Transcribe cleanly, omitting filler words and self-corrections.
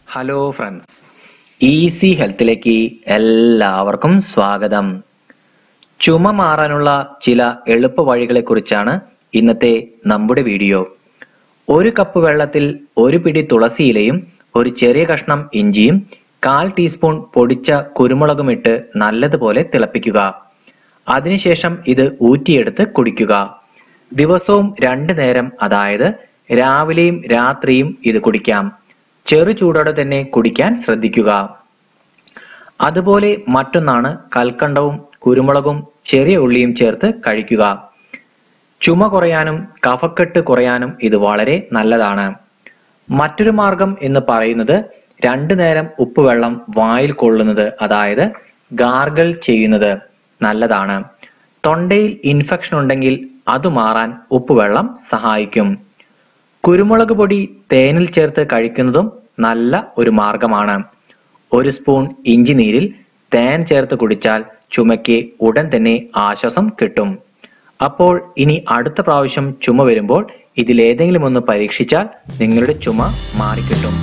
Hello friends, easy ഹെൽത്തിലേക്ക് എല്ലാവർക്കും സ്വാഗതം. ചുമ മാറാനുള്ള ചില എളുപ്പ വഴികളെ കുറിച്ചാണ് ഇന്നത്തെ നമ്മുടെ വീഡിയോ. ഒരു കപ്പ് വെള്ളത്തിൽ ഒരു പിടി തുളസിയിലയും ഒരു ചെറിയ കഷ്ണം ഇഞ്ചിയും 1/4 ടീസ്പൂൺ പൊടിച്ച കുരുമുളകും ഇട്ട് നല്ലതുപോലെ തിളപ്പിക്കുക. അതിനുശേഷം ഇത് ഊറ്റിയെടുത്ത് കുടിക്കുക. ദിവസവും 2 നേരം, അതായത് രാവിലെയും രാത്രിയും ഇത് കുടിക്കാം. ചെറു ചൂടോടെ തന്നെ കുടിക്കാൻ ശ്രദ്ധിക്കുക. അതുപോലെ മറ്റൊന്നാണ് കൽക്കണ്ടവും കുരുമുളകും ചെറിയ ഉള്ളിയും ചേർത്ത് കഴിക്കുക. ചുമ കുറയാനും കഫക്കെട്ട് കുറയാനും ഇത് വളരെ നല്ലതാണ്. മറ്റൊരു മാർഗം എന്ന് പറയുന്നത് 2 നേരം ഉപ്പുവെള്ളം വായിൽ കൊള്ളുന്നത്, അതായത് ഗാർഗിൾ ചെയ്യുന്നത് നല്ലതാണ്. തൊണ്ടയിൽ ഇൻഫെക്ഷൻ ഉണ്ടെങ്കിൽ അത് മാറാൻ ഉപ്പുവെള്ളം സഹായിക്കും. കുരുമുളക് പൊടി തേനിൽ ചേർത്ത് കഴിക്കുന്നതും നല്ല ഒരു മാർഗമാണ്. 1 സ്പൂൺ ഇഞ്ചി നീരിൽ തേൻ ചേർത്ത് കുടിച്ചാൽ ചുമയ്ക്ക് ഉടൻ തന്നെ ആശ്വാസം കിട്ടും. അപ്പോൾ ഇനി അടുത്ത പ്രാവശ്യം ചുമ വരുമ്പോൾ ഇതിലേതെങ്കിലും ഒന്ന് പരീക്ഷിച്ചാൽ നിങ്ങളുടെ ചുമ മാറിക്കിട്ടും.